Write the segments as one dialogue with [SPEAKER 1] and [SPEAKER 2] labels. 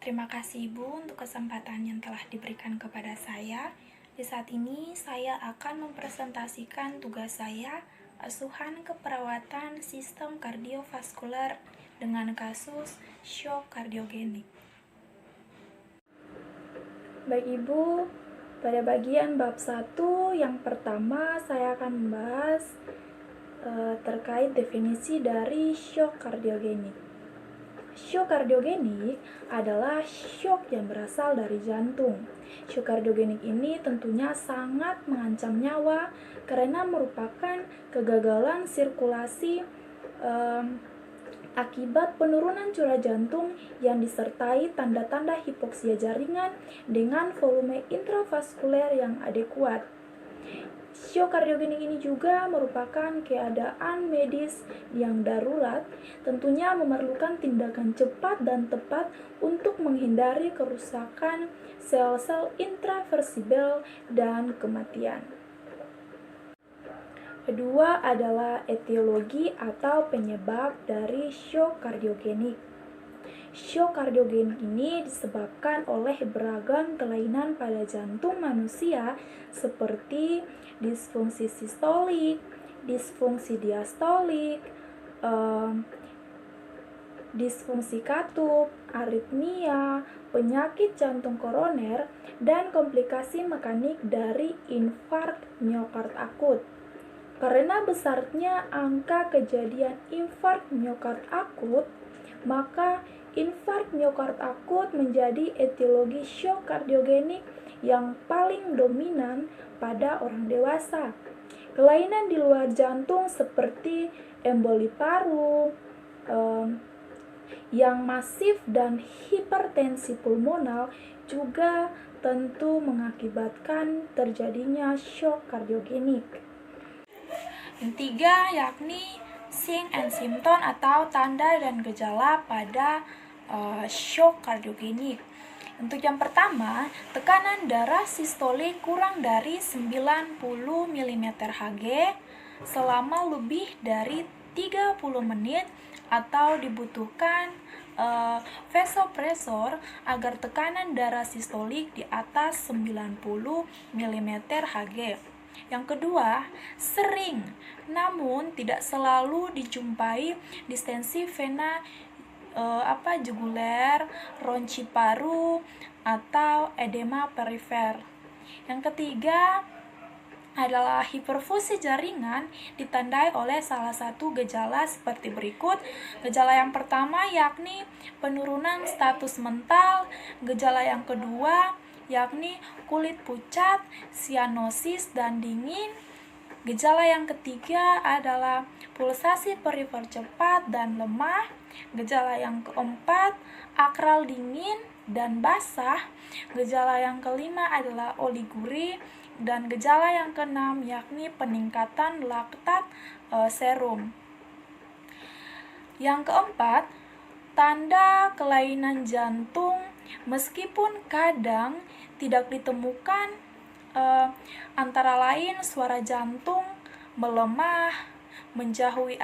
[SPEAKER 1] Terima kasih Ibu untuk kesempatan yang telah diberikan kepada saya. Di saat ini saya akan mempresentasikan tugas saya, asuhan keperawatan sistem kardiovaskuler dengan kasus shock kardiogenik. Baik Ibu, pada bagian bab 1 yang pertama saya akan membahas terkait definisi dari shock kardiogenik. Shock kardiogenik adalah shock yang berasal dari jantung. Shock kardiogenik ini tentunya sangat mengancam nyawa karena merupakan kegagalan sirkulasi akibat penurunan curah jantung yang disertai tanda-tanda hipoksia jaringan dengan volume intravaskuler yang adekuat. Shock kardiogenik ini juga merupakan keadaan medis yang darurat, tentunya memerlukan tindakan cepat dan tepat untuk menghindari kerusakan sel-sel intraversibel dan kematian. Kedua adalah etiologi atau penyebab dari shock kardiogenik. Shock kardiogenik ini disebabkan oleh beragam kelainan pada jantung manusia seperti disfungsi sistolik, disfungsi diastolik, disfungsi katup, aritmia, penyakit jantung koroner, dan komplikasi mekanik dari infark miokard akut. Karena besarnya angka kejadian infark miokard akut, maka infark miokard akut menjadi etiologi shock kardiogenik yang paling dominan pada orang dewasa. Kelainan di luar jantung seperti emboli paru, yang masif dan hipertensi pulmonal juga tentu mengakibatkan terjadinya shock kardiogenik. Yang ketiga yakni sign and symptom atau tanda dan gejala pada shock kardiogenik. Untuk yang pertama, tekanan darah sistolik kurang dari 90 mm/Hg selama lebih dari 30 menit atau dibutuhkan vasopresor agar tekanan darah sistolik di atas 90 mm/Hg. Yang kedua, sering namun tidak selalu dijumpai distensi vena juguler, ronci paru, atau edema perifer. Yang ketiga adalah hiperfusi jaringan ditandai oleh salah satu gejala seperti berikut. Gejala yang pertama yakni penurunan status mental, gejala yang kedua yakni kulit pucat, sianosis, dan dingin. Gejala yang ketiga adalah pulsasi perifer cepat dan lemah. Gejala yang keempat, akral dingin dan basah. Gejala yang kelima adalah oliguri. Dan gejala yang keenam yakni peningkatan laktat serum. Yang keempat, tanda kelainan jantung meskipun kadang tidak ditemukan, antara lain suara jantung melemah, menjauhi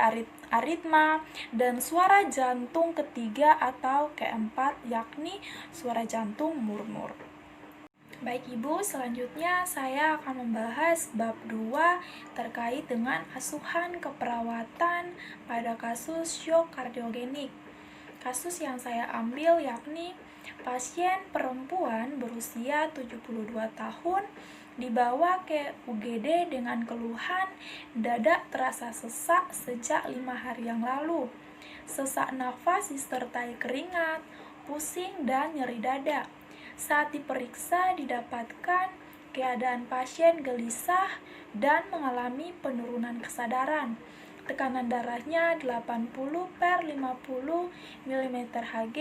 [SPEAKER 1] aritma, dan suara jantung ketiga atau keempat yakni suara jantung murmur. Baik Ibu, selanjutnya saya akan membahas bab 2 terkait dengan asuhan keperawatan pada kasus shock kardiogenik. Kasus yang saya ambil yakni pasien perempuan berusia 72 tahun dibawa ke UGD dengan keluhan dada terasa sesak sejak 5 hari yang lalu. Sesak nafas disertai keringat, pusing, dan nyeri dada. Saat diperiksa didapatkan keadaan pasien gelisah dan mengalami penurunan kesadaran. Tekanan darahnya 80/50 mm/Hg,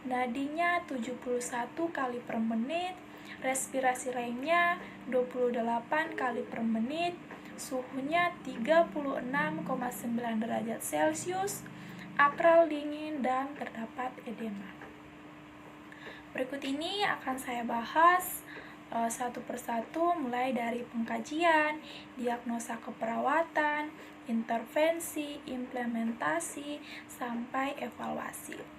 [SPEAKER 1] nadinya 71 kali per menit, respirasi lainnya 28 kali per menit, suhunya 36,9 derajat Celcius, akral dingin, dan terdapat edema. Berikut ini akan saya bahas satu persatu mulai dari pengkajian, diagnosa keperawatan, intervensi, implementasi, sampai evaluasi.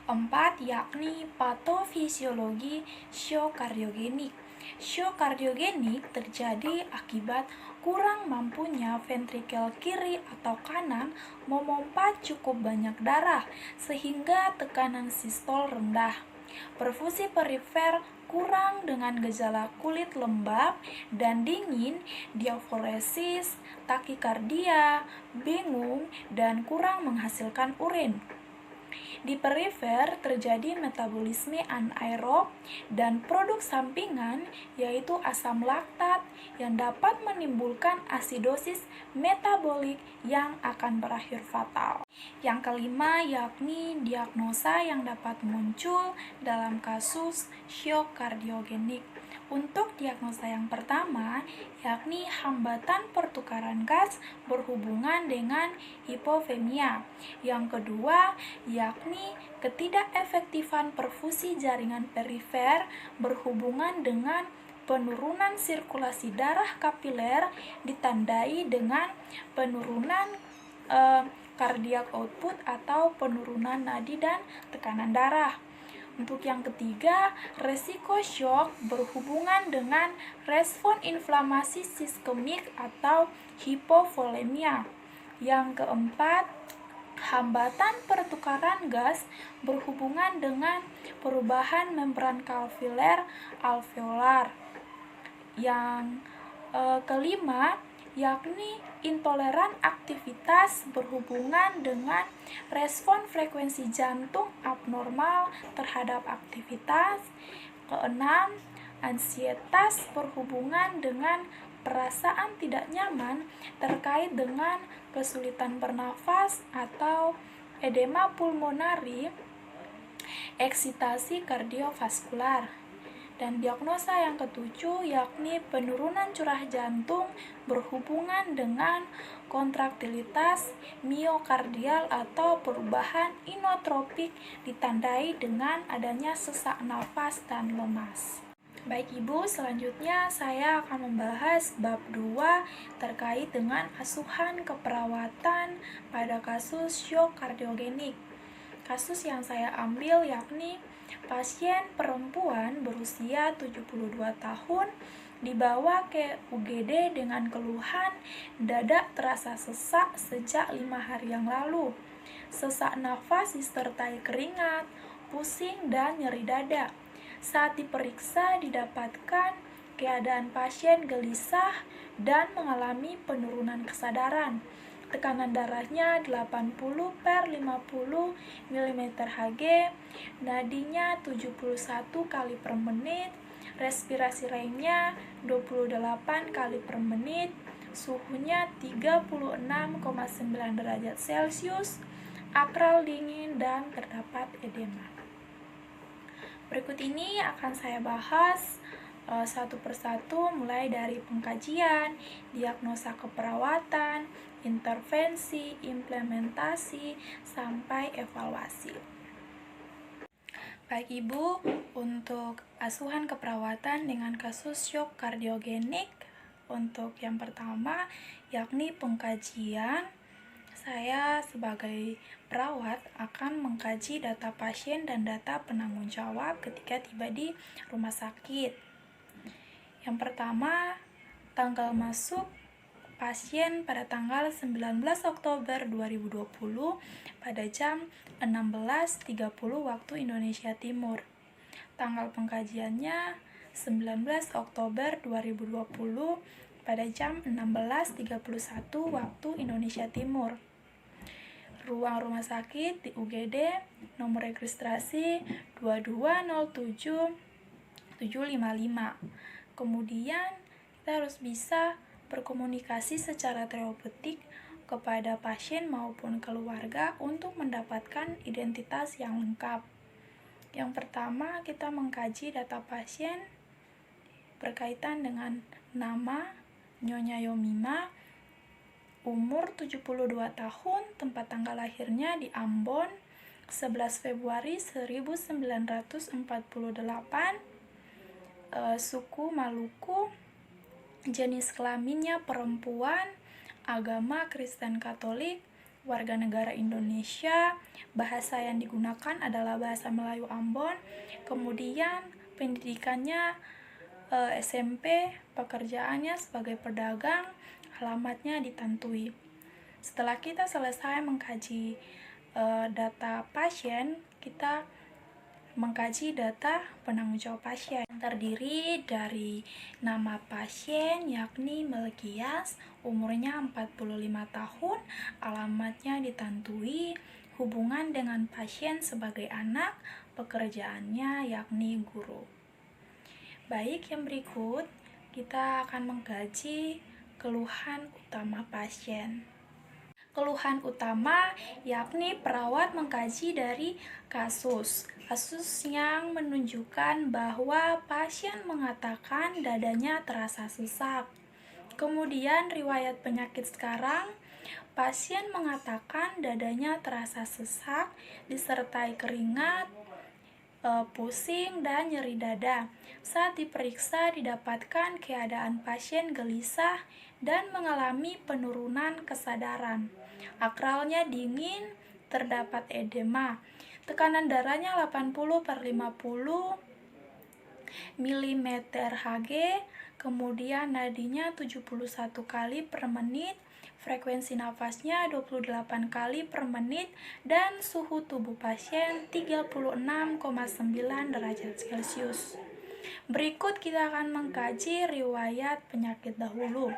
[SPEAKER 1] keempat yakni patofisiologi syokardiogenik. Syokardiogenik terjadi akibat kurang mampunya ventrikel kiri atau kanan memompa cukup banyak darah sehingga tekanan sistol rendah. Perfusi perifer kurang dengan gejala kulit lembab dan dingin, diaforesis, takikardia, bingung, dan kurang menghasilkan urin. Di perifer terjadi metabolisme anaerob dan produk sampingan yaitu asam laktat yang dapat menimbulkan asidosis metabolik yang akan berakhir fatal. Yang kelima yakni diagnosa yang dapat muncul dalam kasus syok kardiogenik. Untuk diagnosa yang pertama, yakni hambatan pertukaran gas berhubungan dengan hipofemia. Yang kedua, yakni ketidakefektifan perfusi jaringan perifer berhubungan dengan penurunan sirkulasi darah kapiler ditandai dengan penurunan cardiac output atau penurunan nadi dan tekanan darah. Untuk yang ketiga, resiko shock berhubungan dengan respon inflamasi sistemik atau hipovolemia. Yang keempat, hambatan pertukaran gas berhubungan dengan perubahan membran kapiler alveolar. Yang kelima, yakni intoleran aktivitas berhubungan dengan respon frekuensi jantung abnormal terhadap aktivitas. Keenam, ansietas berhubungan dengan perasaan tidak nyaman terkait dengan kesulitan bernafas atau edema pulmonari, eksitasi kardiovaskular. Dan diagnosa yang ketujuh yakni penurunan curah jantung berhubungan dengan kontraktilitas miokardial atau perubahan inotropik ditandai dengan adanya sesak nafas dan lemas. Baik Ibu, selanjutnya saya akan membahas bab 2 terkait dengan asuhan keperawatan pada kasus syok kardiogenik. Kasus yang saya ambil yakni pasien perempuan berusia 72 tahun dibawa ke UGD dengan keluhan dada terasa sesak sejak 5 hari yang lalu. Sesak nafas disertai keringat, pusing, dan nyeri dada. Saat diperiksa didapatkan keadaan pasien gelisah dan mengalami penurunan kesadaran. Tekanan darahnya 80/50 mm/Hg, nadinya 71 kali per menit, respirasi ringnya 28 kali per menit, suhunya 36,9 derajat Celcius, akral dingin, dan terdapat edema. Berikut ini akan saya bahas satu persatu mulai dari pengkajian, diagnosa keperawatan, intervensi, implementasi, sampai evaluasi. Baik Ibu, untuk asuhan keperawatan dengan kasus syok kardiogenik, untuk yang pertama yakni pengkajian, saya sebagai perawat akan mengkaji data pasien dan data penanggung jawab ketika tiba di rumah sakit. Yang pertama, tanggal masuk pasien pada tanggal 19 Oktober 2020 pada jam 16.30 waktu Indonesia Timur. Tanggal pengkajiannya 19 Oktober 2020 pada jam 16.31 waktu Indonesia Timur. Ruang rumah sakit di UGD, nomor registrasi 2207755. Kemudian kita harus bisa berkomunikasi secara terapeutik kepada pasien maupun keluarga untuk mendapatkan identitas yang lengkap. Yang pertama, kita mengkaji data pasien berkaitan dengan nama Nyonya Yomina, umur 72 tahun, tempat tanggal lahirnya di Ambon, 11 Februari 1948, suku Maluku, jenis kelaminnya perempuan, agama Kristen Katolik, warga negara Indonesia. Bahasa yang digunakan adalah bahasa Melayu Ambon. Kemudian pendidikannya SMP, pekerjaannya sebagai pedagang, alamatnya ditantui. Setelah kita selesai mengkaji data pasien, kita mengkaji data penanggung jawab pasien. Terdiri dari nama pasien yakni Melkias, umurnya 45 tahun, alamatnya ditantui, hubungan dengan pasien sebagai anak, pekerjaannya yakni guru. Baik, yang berikut kita akan mengkaji keluhan utama pasien. Keluhan utama yakni perawat mengkaji dari kasus yang menunjukkan bahwa pasien mengatakan dadanya terasa sesak. Kemudian riwayat penyakit sekarang, pasien mengatakan dadanya terasa sesak disertai keringat, pusing, dan nyeri dada. Saat diperiksa didapatkan keadaan pasien gelisah dan mengalami penurunan kesadaran. Akralnya dingin, terdapat edema. Tekanan darahnya 80/50 mm Hg, kemudian nadinya 71 kali per menit, frekuensi nafasnya 28 kali per menit, dan suhu tubuh pasien 36,9 derajat Celcius. Berikut kita akan mengkaji riwayat penyakit dahulu.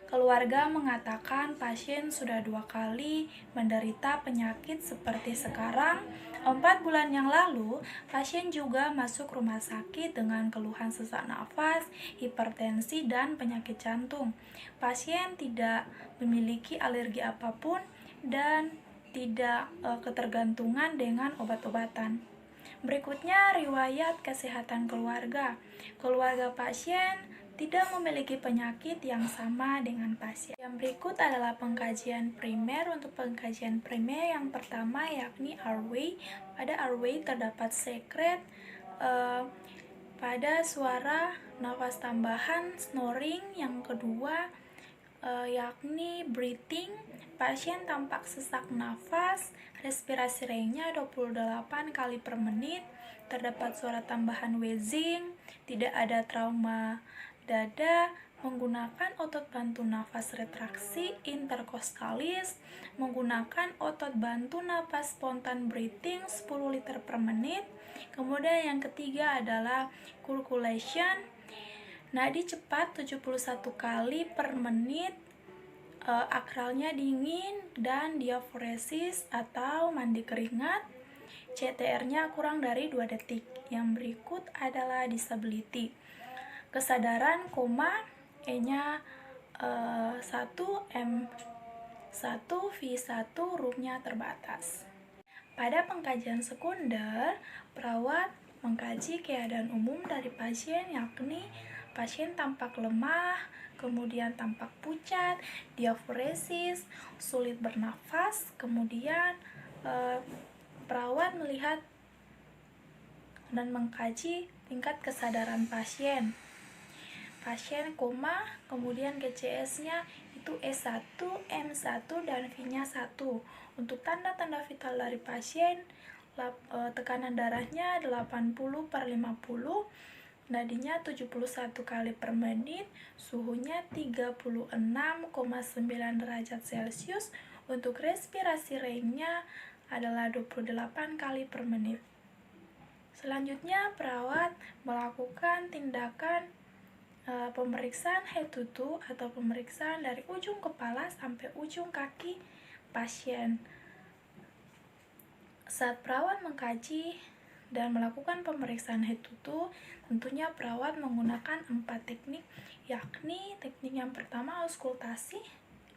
[SPEAKER 1] Keluarga mengatakan pasien sudah 2 kali menderita penyakit seperti sekarang. 4 bulan yang lalu, pasien juga masuk rumah sakit dengan keluhan sesak nafas, hipertensi, dan penyakit jantung. Pasien tidak memiliki alergi apapun dan tidak ketergantungan dengan obat-obatan. Berikutnya, riwayat kesehatan keluarga. Keluarga pasien tidak memiliki penyakit yang sama dengan pasien. Yang berikut adalah pengkajian primer. Untuk pengkajian primer yang pertama yakni airway. Pada airway terdapat sekret pada suara nafas tambahan, snoring. Yang kedua yakni breathing. Pasien tampak sesak nafas, respirasi rate-nya 28 kali per menit, terdapat suara tambahan wheezing, tidak ada trauma dada, menggunakan otot bantu nafas retraksi interkostalis, menggunakan otot bantu nafas spontan breathing 10 liter per menit. Kemudian yang ketiga adalah circulation, nadi cepat 71 kali per menit, akralnya dingin, dan diaforesis atau mandi keringat, CTR-nya kurang dari 2 detik. Yang berikut adalah disability. Kesadaran koma, E-nya 1, M1, V1, RUM-nya terbatas. Pada pengkajian sekunder, perawat mengkaji keadaan umum dari pasien, yakni pasien tampak lemah, kemudian tampak pucat, diaforesis, sulit bernafas. Kemudian perawat melihat dan mengkaji tingkat kesadaran pasien. Pasien koma, kemudian GCS-nya itu E1, M1, dan V-nya 1. Untuk tanda-tanda vital dari pasien, tekanan darahnya 80/50, nadinya 71 kali per menit, suhunya 36,9 derajat Celcius. Untuk respirasi rate-nya adalah 28 kali per menit. Selanjutnya, perawat melakukan tindakan pemeriksaan head to toe atau pemeriksaan dari ujung kepala sampai ujung kaki pasien. Saat perawat mengkaji dan melakukan pemeriksaan head to toe, tentunya perawat menggunakan 4 teknik, yakni teknik yang pertama auskultasi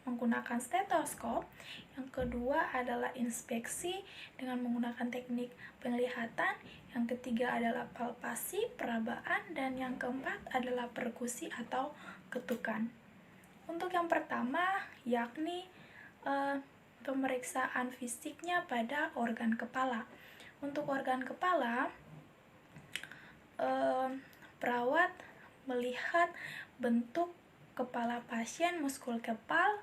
[SPEAKER 1] menggunakan stetoskop, yang kedua adalah inspeksi dengan menggunakan teknik penglihatan, yang ketiga adalah palpasi, perabaan, dan yang keempat adalah perkusi atau ketukan. Untuk yang pertama yakni pemeriksaan fisiknya pada organ kepala. Untuk organ kepala, perawat melihat bentuk kepala pasien, muskul kepal,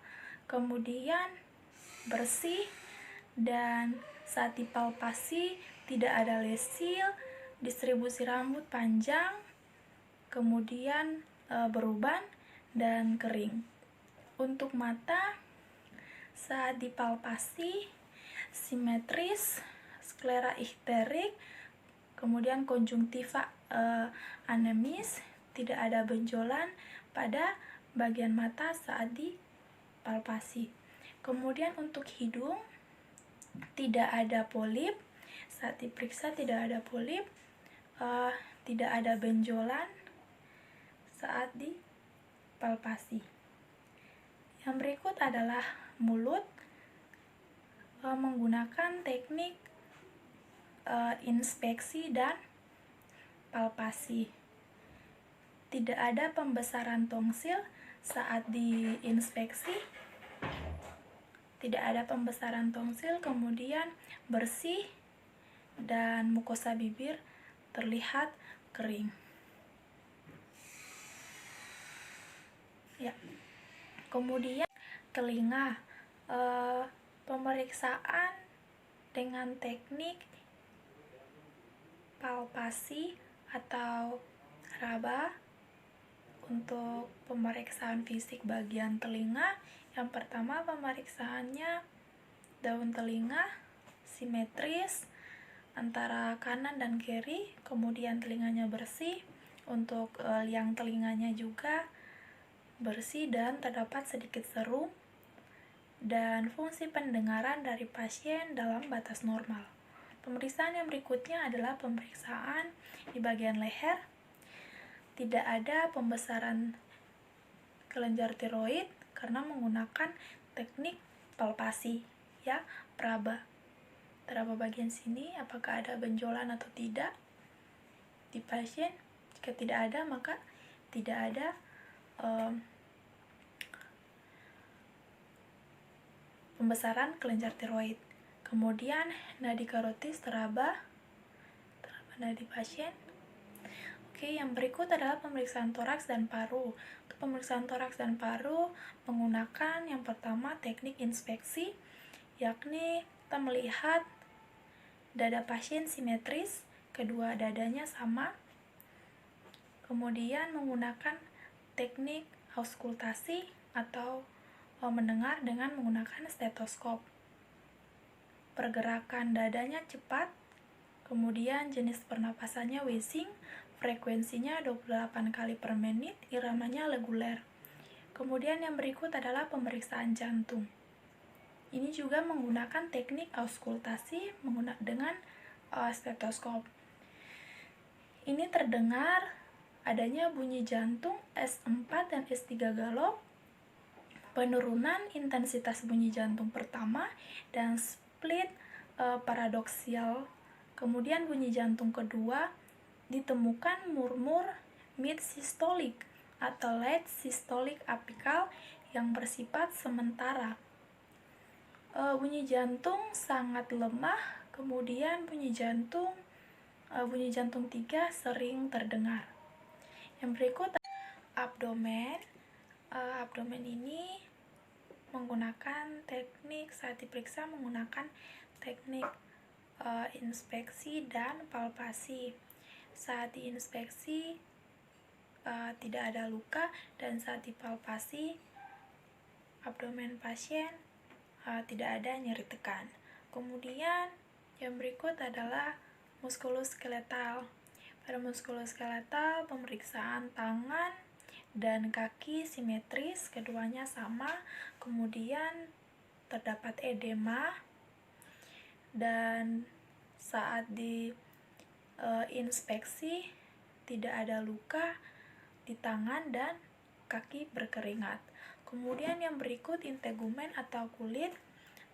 [SPEAKER 1] kemudian bersih, dan saat dipalpasi tidak ada lesil, distribusi rambut panjang, kemudian beruban dan kering. Untuk mata, saat dipalpasi simetris, sklera ichterik, kemudian konjungtiva anemis, tidak ada benjolan pada bagian mata saat dipalpasi. Kemudian untuk hidung, tidak ada polip, saat diperiksa tidak ada polip, tidak ada benjolan saat dipalpasi. Yang berikut adalah mulut, menggunakan teknik inspeksi dan palpasi. Tidak ada pembesaran tongsil saat diinspeksi, tidak ada pembesaran tongsil, kemudian bersih dan mukosa bibir terlihat kering. Ya. Kemudian telinga, pemeriksaan dengan teknik palpasi atau raba. Untuk pemeriksaan fisik bagian telinga, yang pertama pemeriksaannya daun telinga simetris antara kanan dan kiri, kemudian telinganya bersih. Untuk liang telinganya juga bersih dan terdapat sedikit serum, dan fungsi pendengaran dari pasien dalam batas normal. Pemeriksaan yang berikutnya adalah pemeriksaan di bagian leher. Tidak ada pembesaran kelenjar tiroid karena menggunakan teknik palpasi, ya, praba. Teraba bagian sini apakah ada benjolan atau tidak di pasien. Jika tidak ada, maka tidak ada pembesaran kelenjar tiroid. Kemudian nadi karotis teraba nadi pasien. Oke, yang berikut adalah pemeriksaan toraks dan paru. Untuk pemeriksaan toraks dan paru menggunakan yang pertama teknik inspeksi, yakni kita melihat dada pasien simetris, kedua dadanya sama. Kemudian menggunakan teknik auskultasi atau mendengar dengan menggunakan stetoskop. Pergerakan dadanya cepat, kemudian jenis pernapasannya wheezing, frekuensinya 28 kali per menit, iramanya reguler. Kemudian yang berikut adalah pemeriksaan jantung. Ini juga menggunakan teknik auskultasi dengan stetoskop. Ini terdengar adanya bunyi jantung S4 dan S3 galop, penurunan intensitas bunyi jantung pertama, dan split paradoksial. Kemudian bunyi jantung kedua ditemukan murmur mid sistolik atau late systolic apical yang bersifat sementara. Bunyi jantung sangat lemah, kemudian bunyi jantung 3 sering terdengar. Yang berikut abdomen. Abdomen ini menggunakan teknik, saat diperiksa menggunakan teknik inspeksi dan palpasi. Saat diinspeksi tidak ada luka, dan saat dipalpasi abdomen pasien tidak ada nyeri tekan. Kemudian yang berikut adalah muskuloskeletal. Pada muskuloskeletal, pemeriksaan tangan dan kaki simetris, keduanya sama. Kemudian terdapat edema, dan saat inspeksi tidak ada luka di tangan dan kaki berkeringat. Kemudian yang berikut integumen atau kulit.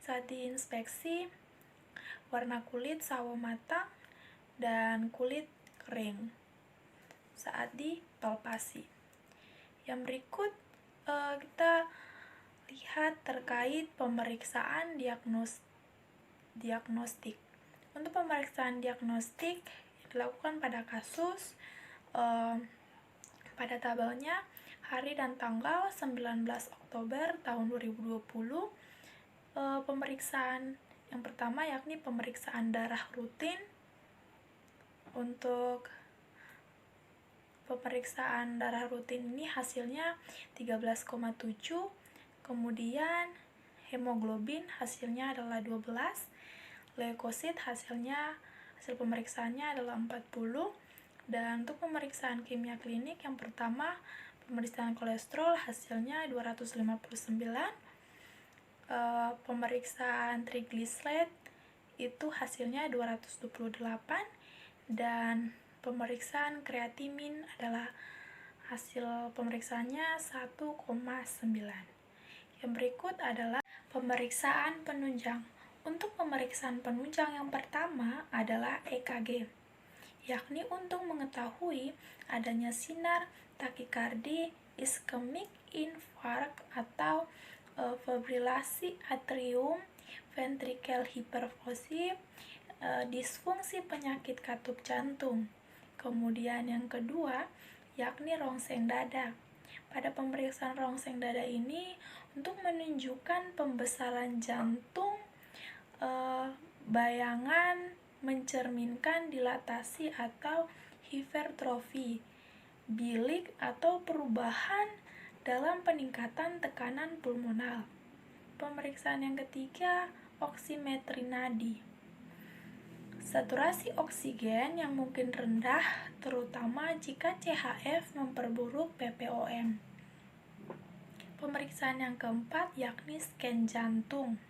[SPEAKER 1] Saat diinspeksi warna kulit sawo matang dan kulit kering saat dipalpasi. Yang berikut kita lihat terkait pemeriksaan diagnostik. Untuk pemeriksaan diagnostik dilakukan pada kasus pada tabelnya hari dan tanggal 19 Oktober tahun 2020 pemeriksaan yang pertama yakni pemeriksaan darah rutin. Untuk pemeriksaan darah rutin ini hasilnya 13,7, kemudian hemoglobin hasilnya adalah 12, leukosit hasil pemeriksaannya adalah 40, dan untuk pemeriksaan kimia klinik yang pertama pemeriksaan kolesterol hasilnya 259, pemeriksaan trigliserid itu hasilnya 228, dan pemeriksaan kreatinin adalah hasil pemeriksaannya 1,9. Yang berikut adalah pemeriksaan penunjang. Untuk pemeriksaan penunjang yang pertama adalah EKG, yakni untuk mengetahui adanya sinar takikardi, iskemik infark atau fibrilasi atrium ventrikel hiperfusif, disfungsi penyakit katup jantung. Kemudian yang kedua yakni rongseng dada. Pada pemeriksaan rongseng dada ini untuk menunjukkan pembesaran jantung, bayangan mencerminkan dilatasi atau hipertrofi bilik atau perubahan dalam peningkatan tekanan pulmonal. Pemeriksaan yang ketiga oksimetri nadi. Saturasi oksigen yang mungkin rendah, terutama jika CHF memperburuk PPOM. Pemeriksaan yang keempat yakni scan jantung.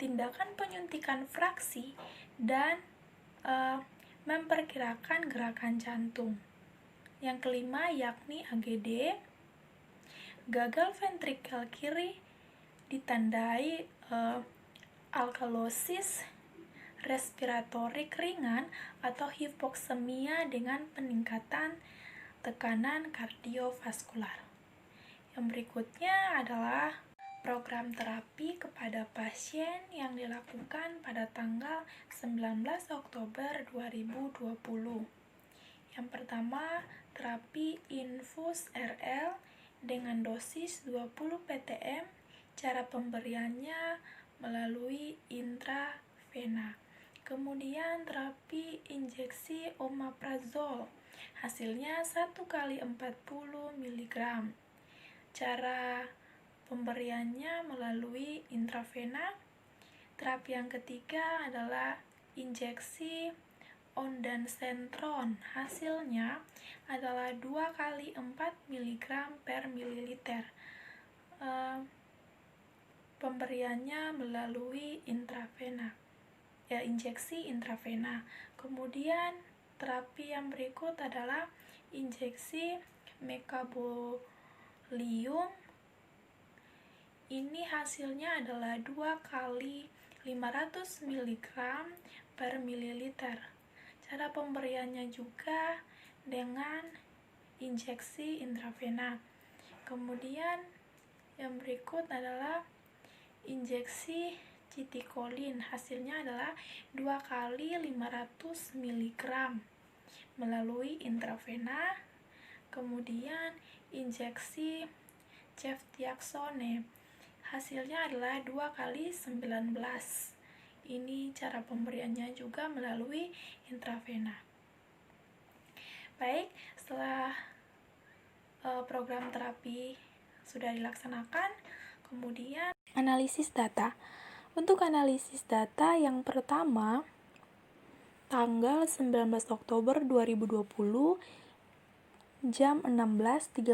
[SPEAKER 1] Tindakan penyuntikan fraksi dan memperkirakan gerakan jantung. Yang kelima yakni AGD. Gagal ventrikel kiri ditandai alkalosis respiratorik ringan atau hipoksemia dengan peningkatan tekanan kardiovaskular. Yang berikutnya adalah program terapi kepada pasien yang dilakukan pada tanggal 19 Oktober 2020. Yang pertama, terapi infus RL dengan dosis 20 PTM. Cara pemberiannya melalui intravena. Kemudian terapi injeksi omeprazol. Hasilnya 1 kali 40 mg. Cara pemberiannya melalui intravena. Terapi yang ketiga adalah injeksi ondansetron. Hasilnya adalah 2 kali 4 mg per mililiter. Pemberiannya melalui intravena, injeksi intravena. Kemudian terapi yang berikut adalah injeksi mekabolium. Ini hasilnya adalah 2 kali 500 mg per mililiter. Cara pemberiannya juga dengan injeksi intravena. Kemudian yang berikut adalah injeksi citikolin. Hasilnya adalah 2 kali 500 mg melalui intravena. Kemudian injeksi ceftriaxone. Hasilnya adalah 2 kali 19. Ini cara pemberiannya juga melalui intravena. Baik, setelah program terapi sudah dilaksanakan, kemudian analisis data. Untuk analisis data yang pertama, tanggal 19 Oktober 2020 jam 16.31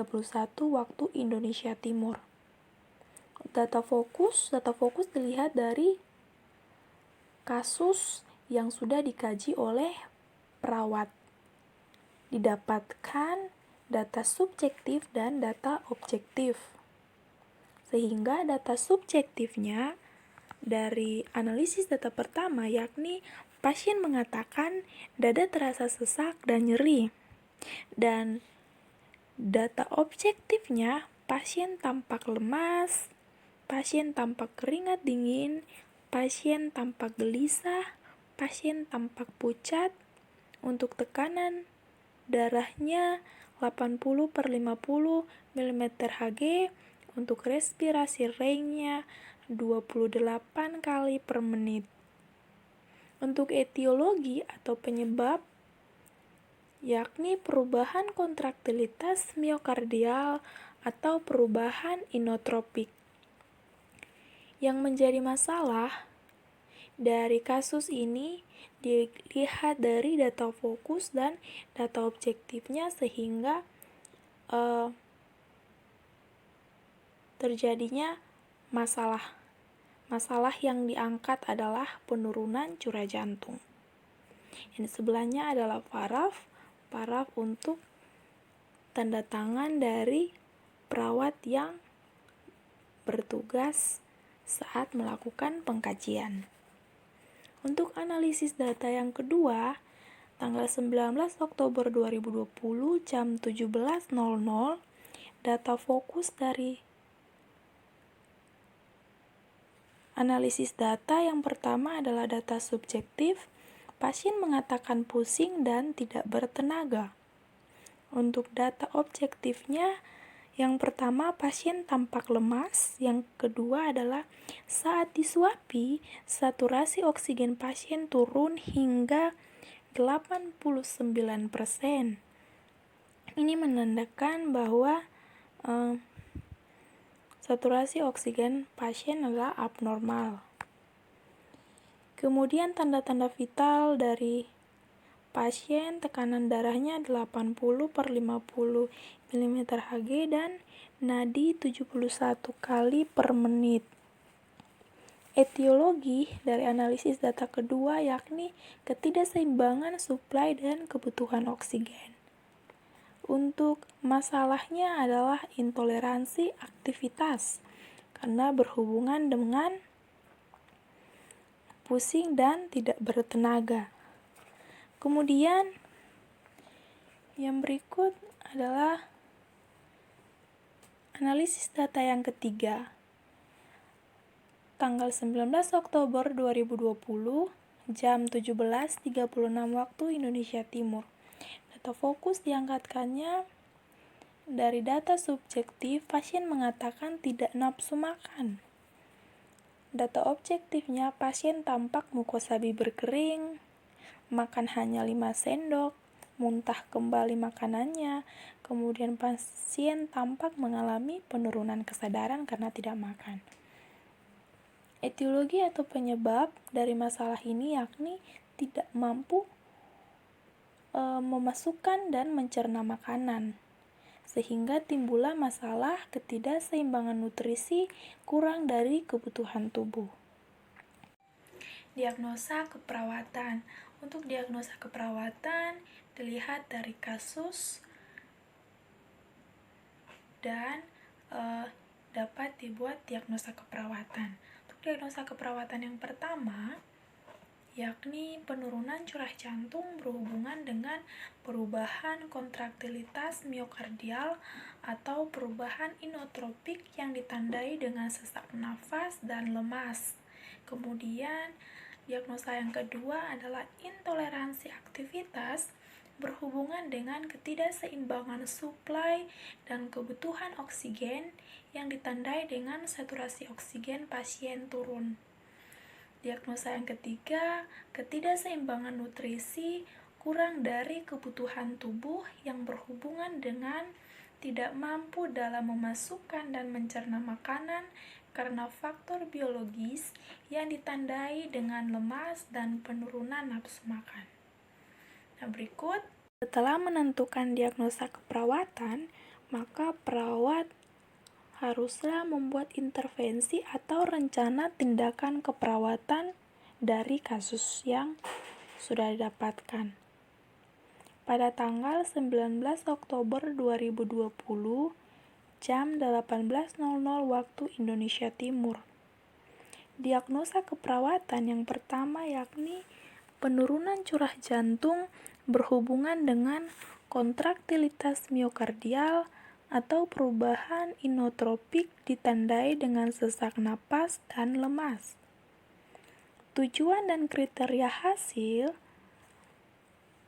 [SPEAKER 1] waktu Indonesia Timur. Data fokus dilihat dari kasus yang sudah dikaji oleh perawat. Didapatkan data subjektif dan data objektif. Sehingga data subjektifnya dari analisis data pertama yakni pasien mengatakan dada terasa sesak dan nyeri. Dan data objektifnya pasien tampak lemas, pasien tampak keringat dingin, pasien tampak gelisah, pasien tampak pucat. Untuk tekanan darahnya 80/50 mm Hg. Untuk respirasi rate-nya 28 kali per menit. Untuk etiologi atau penyebab, yakni perubahan kontraktilitas miokardial atau perubahan inotropik. Yang menjadi masalah dari kasus ini dilihat dari data fokus dan data objektifnya, sehingga terjadinya masalah. Masalah yang diangkat adalah penurunan curah jantung. Yang sebelahnya adalah paraf untuk tanda tangan dari perawat yang bertugas saat melakukan pengkajian. Untuk analisis data yang kedua, tanggal 19 Oktober 2020 jam 17.00, data fokus dari analisis data yang pertama adalah data subjektif. Pasien mengatakan pusing dan tidak bertenaga. Untuk data objektifnya, yang pertama pasien tampak lemas, yang kedua adalah saat disuapi, saturasi oksigen pasien turun hingga 89%. Ini menandakan bahwa saturasi oksigen pasien adalah abnormal. Kemudian tanda-tanda vital dari pasien, tekanan darahnya 80/50 mm/Hg dan nadi 71 kali per menit. Etiologi dari analisis data kedua yakni ketidakseimbangan suplai dan kebutuhan oksigen. Untuk masalahnya adalah intoleransi aktivitas karena berhubungan dengan pusing dan tidak bertenaga. Kemudian yang berikut adalah analisis data yang ketiga. Tanggal 19 Oktober 2020 jam 17.36 waktu Indonesia Timur. Data fokus diangkatkannya dari data subjektif, pasien mengatakan tidak nafsu makan. Data objektifnya, pasien tampak mukosabi berkering, makan hanya 5 sendok, muntah kembali makanannya, kemudian pasien tampak mengalami penurunan kesadaran karena tidak makan. Etiologi atau penyebab dari masalah ini yakni tidak mampu memasukkan dan mencerna makanan, sehingga timbullah masalah ketidakseimbangan nutrisi kurang dari kebutuhan tubuh. Diagnosa keperawatan. Untuk diagnosa keperawatan dilihat dari kasus dan dapat dibuat diagnosa keperawatan. Untuk diagnosa keperawatan yang pertama yakni penurunan curah jantung berhubungan dengan perubahan kontraktilitas miokardial atau perubahan inotropik yang ditandai dengan sesak nafas dan lemas. Kemudian diagnosa yang kedua adalah intoleransi aktivitas berhubungan dengan ketidakseimbangan suplai dan kebutuhan oksigen yang ditandai dengan saturasi oksigen pasien turun. Diagnosa yang ketiga, ketidakseimbangan nutrisi kurang dari kebutuhan tubuh yang berhubungan dengan tidak mampu dalam memasukkan dan mencerna makanan karena faktor biologis yang ditandai dengan lemas dan penurunan nafsu makan. Nah, berikut, setelah menentukan diagnosa keperawatan, maka perawat haruslah membuat intervensi atau rencana tindakan keperawatan dari kasus yang sudah didapatkan. Pada tanggal 19 Oktober 2020 jam 18.00 waktu Indonesia Timur. Diagnosa keperawatan yang pertama yakni penurunan curah jantung berhubungan dengan kontraktilitas miokardial atau perubahan inotropik ditandai dengan sesak napas dan lemas. Tujuan dan kriteria hasil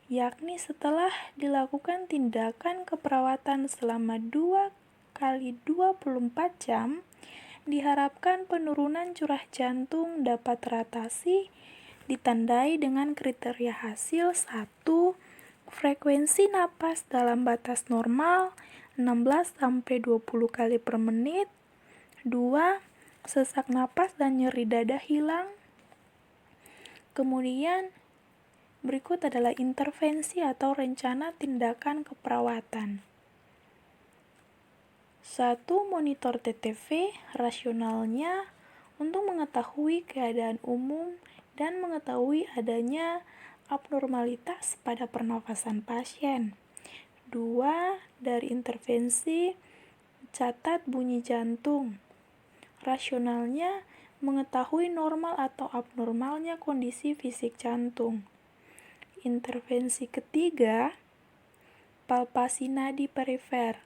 [SPEAKER 1] yakni setelah dilakukan tindakan keperawatan selama 2 kali 24 jam diharapkan penurunan curah jantung dapat teratasi, ditandai dengan kriteria hasil 1. Frekuensi napas dalam batas normal 16-20 kali per menit. 2. Sesak napas dan nyeri dada hilang. Kemudian berikut adalah intervensi atau rencana tindakan keperawatan. 1. Monitor TTV rasionalnya untuk mengetahui keadaan umum dan mengetahui adanya abnormalitas pada pernafasan pasien. 2. Dari intervensi, catat bunyi jantung. Rasionalnya mengetahui normal atau abnormalnya kondisi fisik jantung. Intervensi ketiga, palpasi nadi perifer.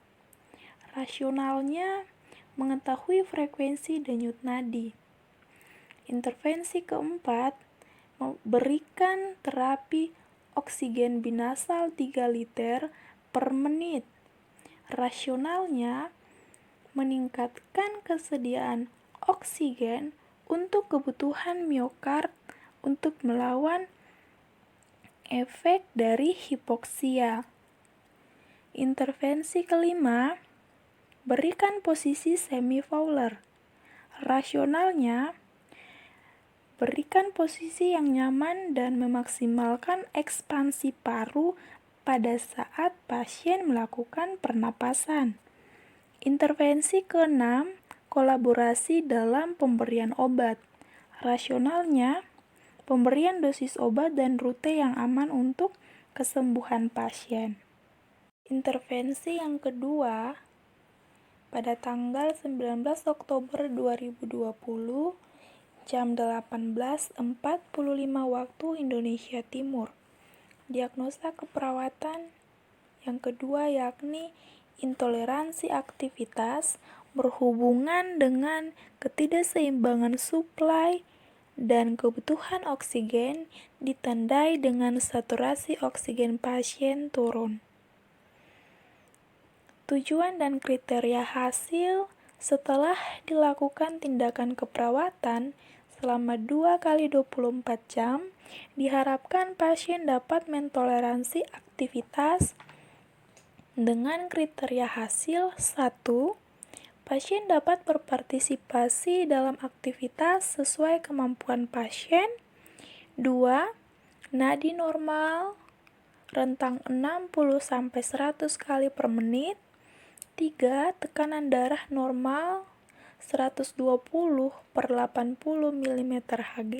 [SPEAKER 1] Rasionalnya mengetahui frekuensi denyut nadi. Intervensi keempat, berikan terapi oksigen binasal 3 liter per menit. Rasionalnya meningkatkan kesediaan oksigen untuk kebutuhan miokard untuk melawan efek dari hipoksia. Intervensi kelima, berikan posisi semi-Fowler. Rasionalnya, berikan posisi yang nyaman dan memaksimalkan ekspansi paru pada saat pasien melakukan pernapasan. Intervensi keenam, kolaborasi dalam pemberian obat. Rasionalnya, pemberian dosis obat dan rute yang aman untuk kesembuhan pasien. Intervensi yang kedua, pada tanggal 19 Oktober 2020, jam 18.45 waktu Indonesia Timur. Diagnosa keperawatan yang kedua yakni intoleransi aktivitas berhubungan dengan ketidakseimbangan suplai dan kebutuhan oksigen ditandai dengan saturasi oksigen pasien turun. Tujuan dan kriteria hasil setelah dilakukan tindakan keperawatan selama 2x24 jam, diharapkan pasien dapat mentoleransi aktivitas dengan kriteria hasil 1. Pasien dapat berpartisipasi dalam aktivitas sesuai kemampuan pasien. 2. Nadi normal rentang 60-100 kali per menit. 3. Tekanan darah normal 120/80 mm/Hg.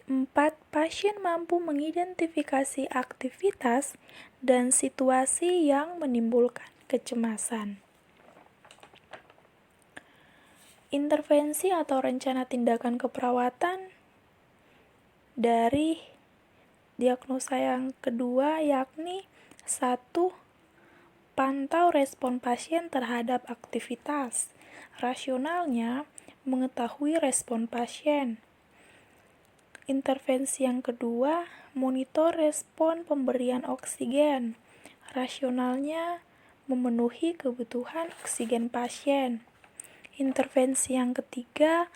[SPEAKER 1] 4. Pasien mampu mengidentifikasi aktivitas dan situasi yang menimbulkan kecemasan. Intervensi atau rencana tindakan keperawatan dari diagnosa yang kedua yakni 1. Pantau respon pasien terhadap aktivitas. Rasionalnya mengetahui respon pasien. Intervensi yang kedua, monitor respon pemberian oksigen. Rasionalnya memenuhi kebutuhan oksigen pasien. Intervensi yang ketiga,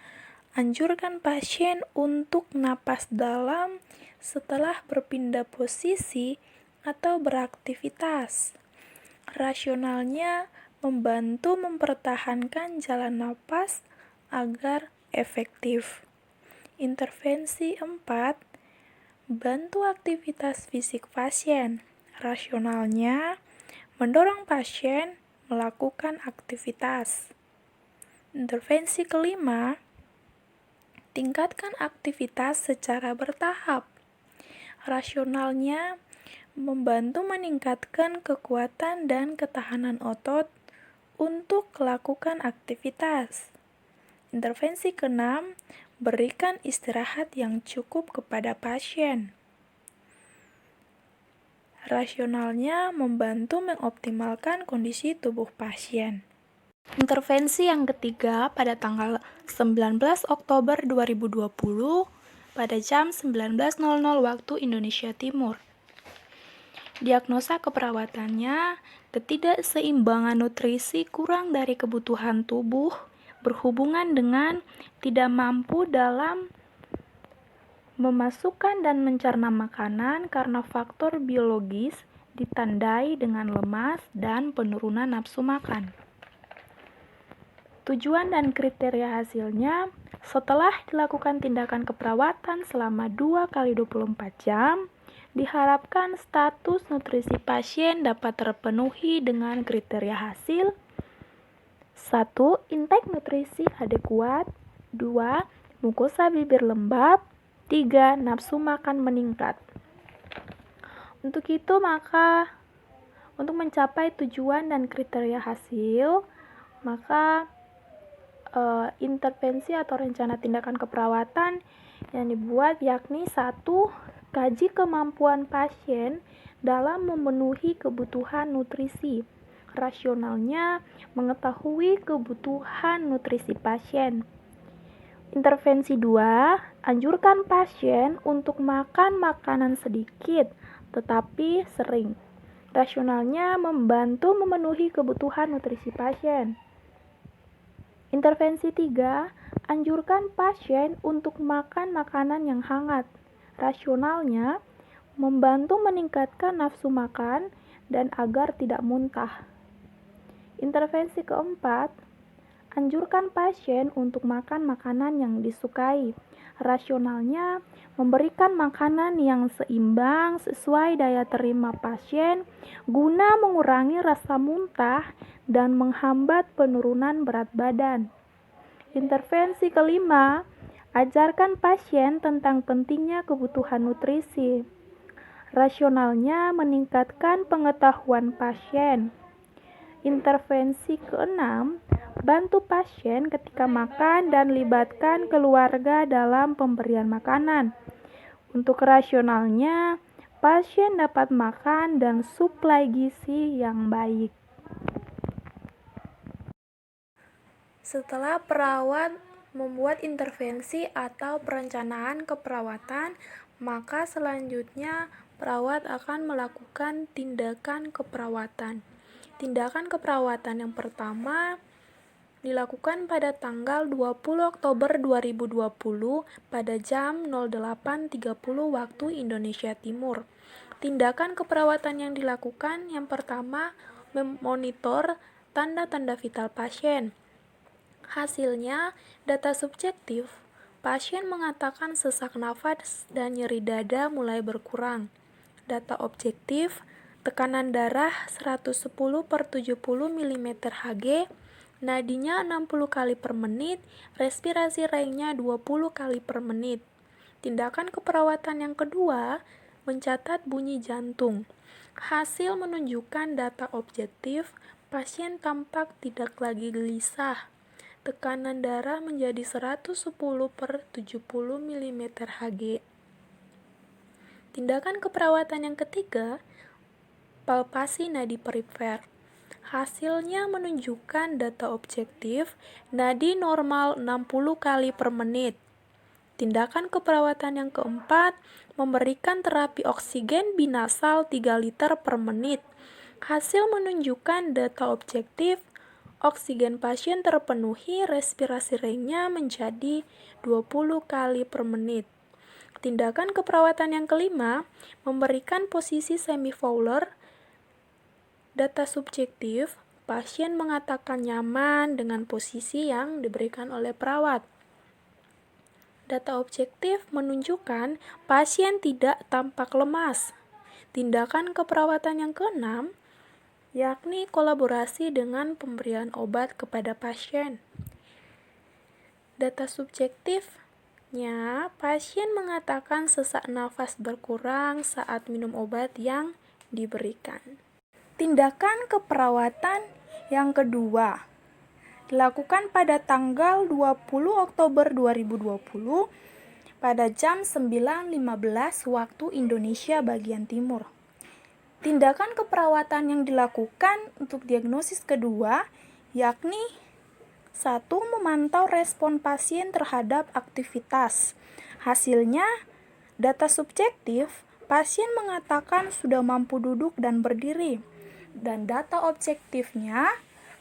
[SPEAKER 1] anjurkan pasien untuk napas dalam setelah berpindah posisi atau beraktivitas. Rasionalnya membantu mempertahankan jalan napas agar efektif. Intervensi 4, bantu aktivitas fisik pasien. Rasionalnya mendorong pasien melakukan aktivitas. Intervensi kelima, tingkatkan aktivitas secara bertahap. Rasionalnya membantu meningkatkan kekuatan dan ketahanan otot untuk melakukan aktivitas. Intervensi keenam, berikan istirahat yang cukup kepada pasien. Rasionalnya membantu mengoptimalkan kondisi tubuh pasien. Intervensi yang ketiga pada tanggal 19 Oktober 2020 pada jam 19.00 waktu Indonesia Timur. Diagnosa keperawatannya, ketidakseimbangan nutrisi kurang dari kebutuhan tubuh berhubungan dengan tidak mampu dalam memasukkan dan mencerna makanan karena faktor biologis ditandai dengan lemas dan penurunan nafsu makan. Tujuan dan kriteria hasilnya, setelah dilakukan tindakan keperawatan selama 2 kali 24 jam, diharapkan status nutrisi pasien dapat terpenuhi dengan kriteria hasil. 1. Intake nutrisi adekuat. 2. Mukosa bibir lembab. 3. Nafsu makan meningkat. Untuk itu maka untuk mencapai tujuan dan kriteria hasil, maka intervensi atau rencana tindakan keperawatan yang dibuat yakni 1. Kaji kemampuan pasien dalam memenuhi kebutuhan nutrisi. Rasionalnya mengetahui kebutuhan nutrisi pasien. Intervensi 2, anjurkan pasien untuk makan makanan sedikit tetapi sering. Rasionalnya membantu memenuhi kebutuhan nutrisi pasien. Intervensi 3, anjurkan pasien untuk makan makanan yang hangat. Rasionalnya membantu meningkatkan nafsu makan dan agar tidak muntah. Intervensi keempat, anjurkan pasien untuk makan makanan yang disukai. Rasionalnya, memberikan makanan yang seimbang sesuai daya terima pasien guna mengurangi rasa muntah dan menghambat penurunan berat badan. Intervensi kelima, ajarkan pasien tentang pentingnya kebutuhan nutrisi. Rasionalnya, meningkatkan pengetahuan pasien. Intervensi keenam, bantu pasien ketika makan dan libatkan keluarga dalam pemberian makanan. Untuk rasionalnya, pasien dapat makan dan suplai gizi yang baik. Setelah perawat membuat intervensi atau perencanaan keperawatan, maka selanjutnya perawat akan melakukan tindakan keperawatan. Tindakan keperawatan yang pertama dilakukan pada tanggal 20 Oktober 2020 pada jam 08.30 waktu Indonesia Timur. Tindakan keperawatan yang dilakukan yang pertama memonitor tanda-tanda vital pasien. Hasilnya, data subjektif, pasien mengatakan sesak nafas dan nyeri dada mulai berkurang. Data objektif, tekanan darah 110/70 mm/Hg, nadinya 60 kali per menit, respirasi ringnya 20 kali per menit. Tindakan keperawatan yang kedua, mencatat bunyi jantung. Hasil menunjukkan data objektif, pasien tampak tidak lagi gelisah. Tekanan darah menjadi 110/70 mm/Hg. Tindakan keperawatan yang ketiga, palpasi nadi perifer. Hasilnya menunjukkan data objektif, nadi normal 60 kali per menit. Tindakan keperawatan yang keempat, memberikan terapi oksigen binasal 3 liter per menit. Hasil menunjukkan data objektif, oksigen pasien terpenuhi, respirasi ringnya menjadi 20 kali per menit. Tindakan keperawatan yang kelima, memberikan posisi semi-Fowler. Data subjektif, pasien mengatakan nyaman dengan posisi yang diberikan oleh perawat. Data objektif menunjukkan pasien tidak tampak lemas. Tindakan keperawatan yang keenam, yakni kolaborasi dengan pemberian obat kepada pasien. Data subjektifnya, pasien mengatakan sesak nafas berkurang saat minum obat yang diberikan. Tindakan keperawatan yang kedua dilakukan pada tanggal 20 Oktober 2020 pada jam 9.15 waktu Indonesia bagian timur. Tindakan keperawatan yang dilakukan untuk diagnosis kedua yakni 1. Memantau respon pasien terhadap aktivitas. Hasilnya, data subjektif, pasien mengatakan sudah mampu duduk dan berdiri. Dan data objektifnya,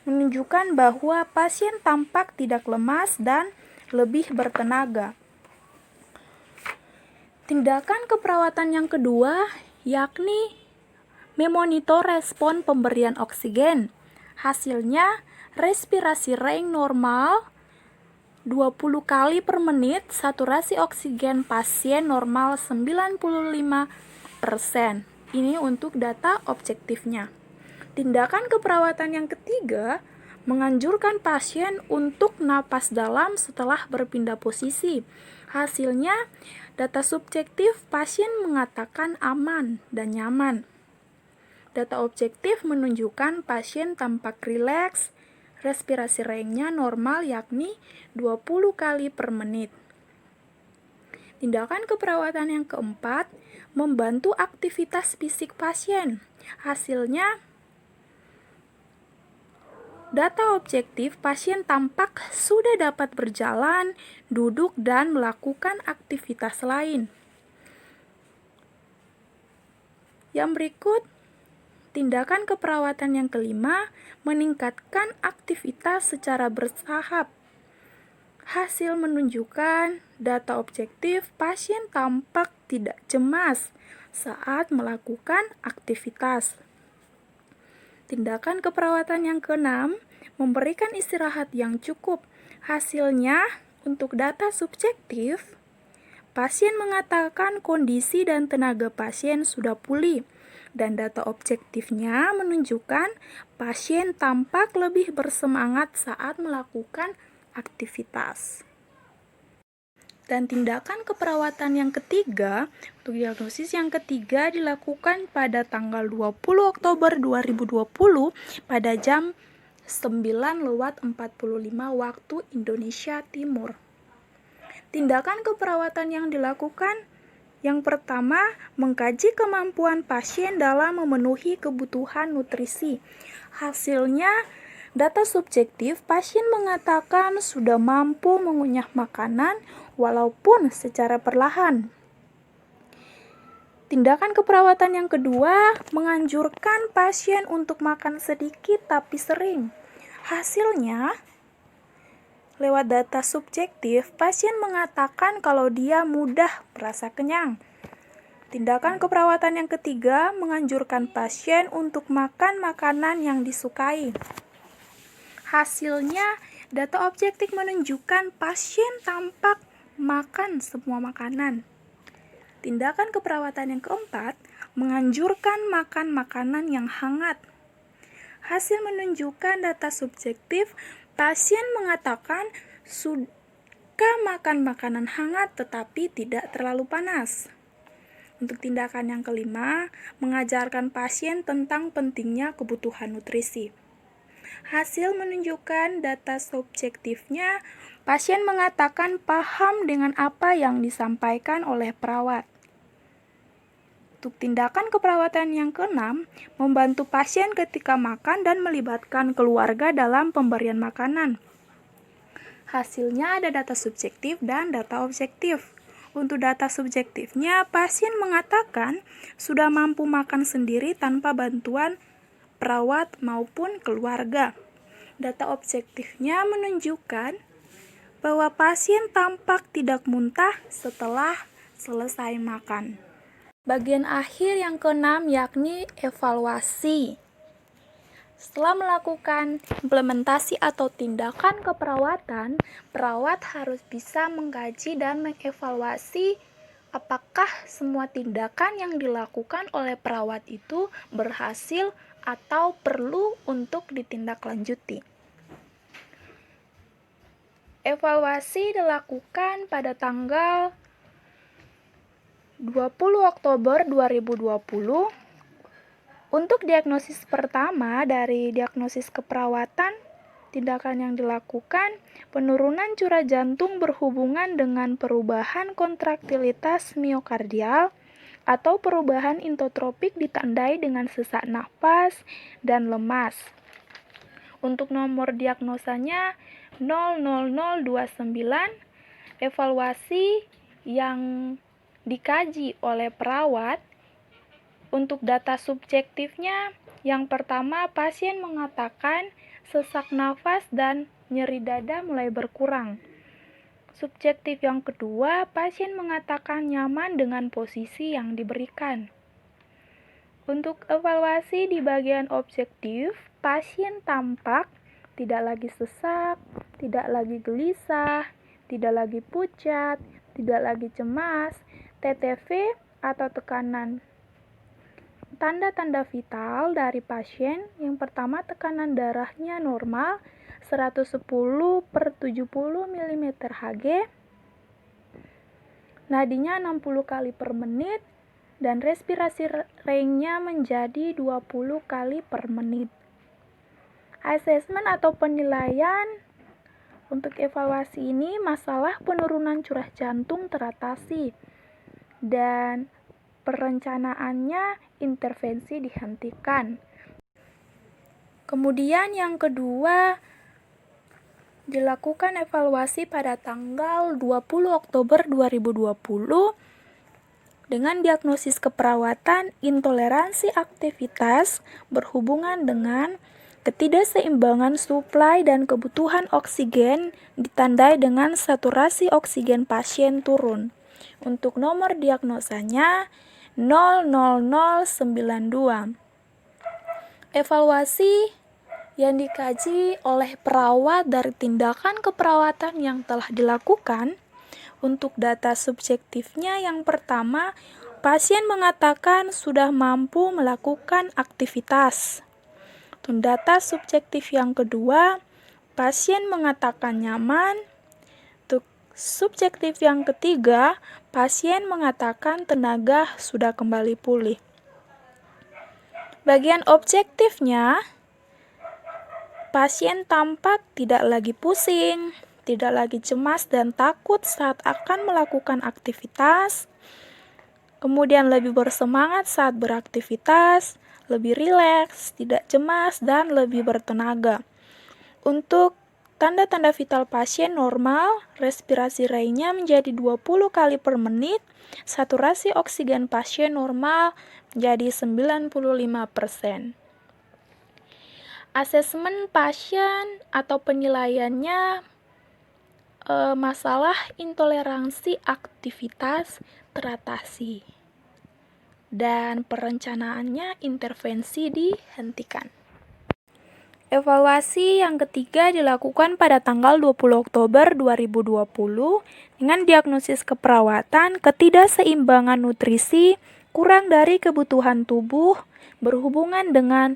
[SPEAKER 1] menunjukkan bahwa pasien tampak tidak lemas dan lebih bertenaga. Tindakan keperawatan yang kedua yakni memonitor respon pemberian oksigen. Hasilnya, respirasi range normal 20 kali per menit, saturasi oksigen pasien normal 95%. Ini untuk data objektifnya. Tindakan keperawatan yang ketiga menganjurkan pasien untuk napas dalam setelah berpindah posisi. Hasilnya, data subjektif pasien mengatakan aman dan nyaman. Data objektif menunjukkan pasien tampak rileks, respirasi range-nya normal yakni 20 kali per menit. Tindakan keperawatan yang keempat, membantu aktivitas fisik pasien. Hasilnya, data objektif pasien tampak sudah dapat berjalan, duduk, dan melakukan aktivitas lain. Yang berikut, tindakan keperawatan yang kelima, meningkatkan aktivitas secara bertahap. Hasil menunjukkan data objektif pasien tampak tidak cemas saat melakukan aktivitas. Tindakan keperawatan yang keenam, memberikan istirahat yang cukup. Hasilnya, untuk data subjektif, pasien mengatakan kondisi dan tenaga pasien sudah pulih, dan data objektifnya menunjukkan pasien tampak lebih bersemangat saat melakukan aktivitas. Dan tindakan keperawatan yang ketiga, untuk diagnosis yang ketiga dilakukan pada tanggal 20 Oktober 2020 pada jam 9:45 waktu Indonesia Timur. Tindakan keperawatan yang dilakukan yang pertama, mengkaji kemampuan pasien dalam memenuhi kebutuhan nutrisi. Hasilnya, data subjektif pasien mengatakan sudah mampu mengunyah makanan walaupun secara perlahan. Tindakan keperawatan yang kedua, menganjurkan pasien untuk makan sedikit tapi sering. Hasilnya, lewat data subjektif, pasien mengatakan kalau dia mudah merasa kenyang. Tindakan keperawatan yang ketiga menganjurkan pasien untuk makan makanan yang disukai. Hasilnya, data objektif menunjukkan pasien tampak makan semua makanan. Tindakan keperawatan yang keempat menganjurkan makan makanan yang hangat. Hasil menunjukkan data subjektif, pasien mengatakan suka makan makanan hangat tetapi tidak terlalu panas. Untuk tindakan yang kelima, mengajarkan pasien tentang pentingnya kebutuhan nutrisi. Hasil menunjukkan data subjektifnya, pasien mengatakan paham dengan apa yang disampaikan oleh perawat. Untuk tindakan keperawatan yang keenam, membantu pasien ketika makan dan melibatkan keluarga dalam pemberian makanan. Hasilnya ada data subjektif dan data objektif. Untuk data subjektifnya, pasien mengatakan sudah mampu makan sendiri tanpa bantuan perawat maupun keluarga. Data objektifnya menunjukkan bahwa pasien tampak tidak muntah setelah selesai makan. Bagian akhir yang keenam yakni evaluasi. Setelah melakukan implementasi atau tindakan keperawatan, perawat harus bisa mengkaji dan mengevaluasi apakah semua tindakan yang dilakukan oleh perawat itu berhasil atau perlu untuk ditindaklanjuti. Evaluasi dilakukan pada tanggal 20 Oktober 2020. Untuk diagnosis pertama dari diagnosis keperawatan, tindakan yang dilakukan, penurunan curah jantung berhubungan dengan perubahan kontraktilitas miokardial atau perubahan intotropik ditandai dengan sesak nafas dan lemas. Untuk nomor diagnosanya 00029, evaluasi yang dikaji oleh perawat. Untuk data subjektifnya, yang pertama pasien mengatakan sesak nafas, dan nyeri dada mulai berkurang. Subjektif yang kedua, pasien mengatakan nyaman dengan posisi yang diberikan. Untuk evaluasi di bagian objektif, pasien tampak tidak lagi sesak, tidak lagi gelisah, tidak lagi pucat, tidak lagi cemas, TTV atau tekanan. Tanda-tanda vital dari pasien, yang pertama tekanan darahnya normal 110/70 mm Hg, nadinya 60 kali per menit, dan respirasi rate-nya menjadi 20 kali per menit. Asesmen atau penilaian untuk evaluasi ini, masalah penurunan curah jantung teratasi dan perencanaannya intervensi dihentikan. Kemudian yang kedua, dilakukan evaluasi pada tanggal 20 Oktober 2020 dengan diagnosis keperawatan intoleransi aktivitas berhubungan dengan ketidakseimbangan suplai dan kebutuhan oksigen ditandai dengan saturasi oksigen pasien turun. Untuk nomor diagnosanya 00092. Evaluasi yang dikaji oleh perawat dari tindakan keperawatan yang telah dilakukan. Untuk data subjektifnya, yang pertama, pasien mengatakan sudah mampu melakukan aktivitas. Untuk data subjektif yang kedua, pasien mengatakan nyaman. Untuk subjektif yang ketiga, pasien mengatakan tenaga sudah kembali pulih. Bagian objektifnya, pasien tampak tidak lagi pusing, tidak lagi cemas dan takut saat akan melakukan aktivitas, kemudian lebih bersemangat saat beraktivitas, lebih rileks, tidak cemas, dan lebih bertenaga. Untuk tanda-tanda vital pasien normal, respirasi rate-nya menjadi 20 kali per menit, saturasi oksigen pasien normal menjadi 95%. Asesmen pasien atau penilaiannya, masalah intoleransi aktivitas teratasi dan perencanaannya intervensi dihentikan. Evaluasi yang ketiga dilakukan pada tanggal 20 Oktober 2020 dengan diagnosis keperawatan ketidakseimbangan nutrisi kurang dari kebutuhan tubuh berhubungan dengan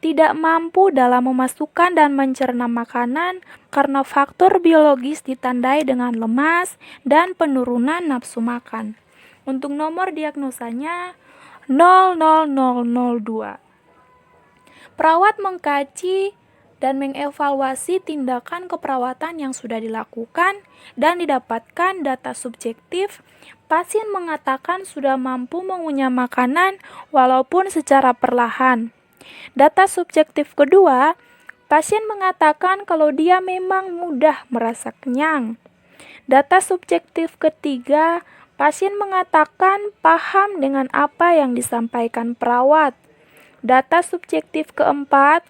[SPEAKER 1] tidak mampu dalam memasukkan dan mencerna makanan karena faktor biologis ditandai dengan lemas dan penurunan nafsu makan. Untuk nomor diagnosanya 00002. Perawat mengkaji dan mengevaluasi tindakan keperawatan yang sudah dilakukan dan didapatkan data subjektif. Pasien mengatakan sudah mampu mengunyah makanan walaupun secara perlahan. Data subjektif kedua, pasien mengatakan kalau dia memang mudah merasa kenyang. Data subjektif ketiga, pasien mengatakan paham dengan apa yang disampaikan perawat. Data subjektif keempat,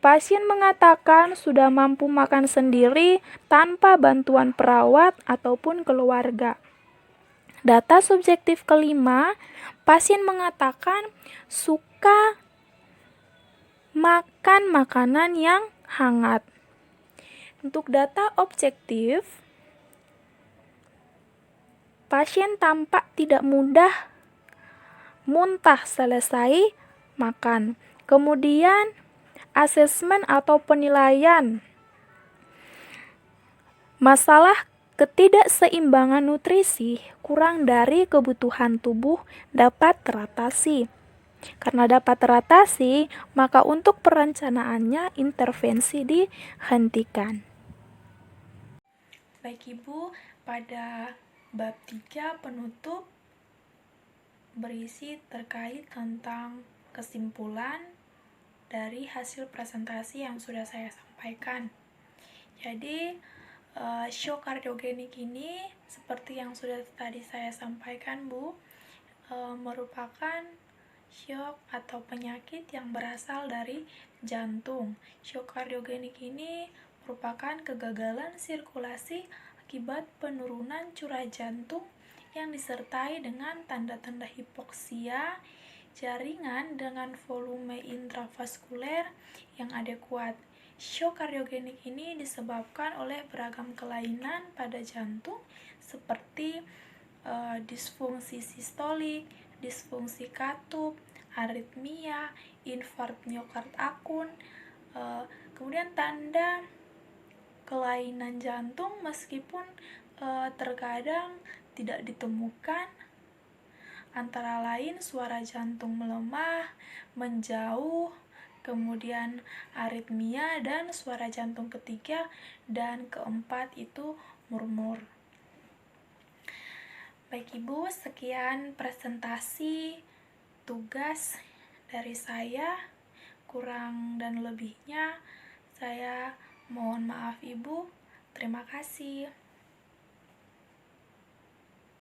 [SPEAKER 1] pasien mengatakan sudah mampu makan sendiri tanpa bantuan perawat ataupun keluarga. Data subjektif kelima, pasien mengatakan suka makan makanan yang hangat. Untuk data objektif, pasien tampak tidak mudah muntah selesai makan. Kemudian, asesmen atau penilaian, masalah ketidakseimbangan nutrisi kurang dari kebutuhan tubuh dapat teratasi. Karena dapat teratasi, maka untuk perencanaannya intervensi dihentikan. Baik Ibu, pada bab 3 penutup berisi terkait tentang kesimpulan dari hasil presentasi yang sudah saya sampaikan. Jadi, shock kardiogenik ini seperti yang sudah tadi saya sampaikan, Bu, merupakan Shock atau penyakit yang berasal dari jantung. Shock kardiogenik ini merupakan kegagalan sirkulasi akibat penurunan curah jantung yang disertai dengan tanda-tanda hipoksia jaringan dengan volume intravaskuler yang adekuat. Shock kardiogenik ini disebabkan oleh beragam kelainan pada jantung seperti disfungsi sistolik, disfungsi katup, aritmia, infarkt miokard akut. Kemudian tanda kelainan jantung meskipun terkadang tidak ditemukan, antara lain suara jantung melemah, menjauh, kemudian aritmia, dan suara jantung ketiga dan keempat itu murmur. Baik Ibu, sekian presentasi tugas dari saya. Kurang dan lebihnya saya mohon maaf Ibu. Terima kasih.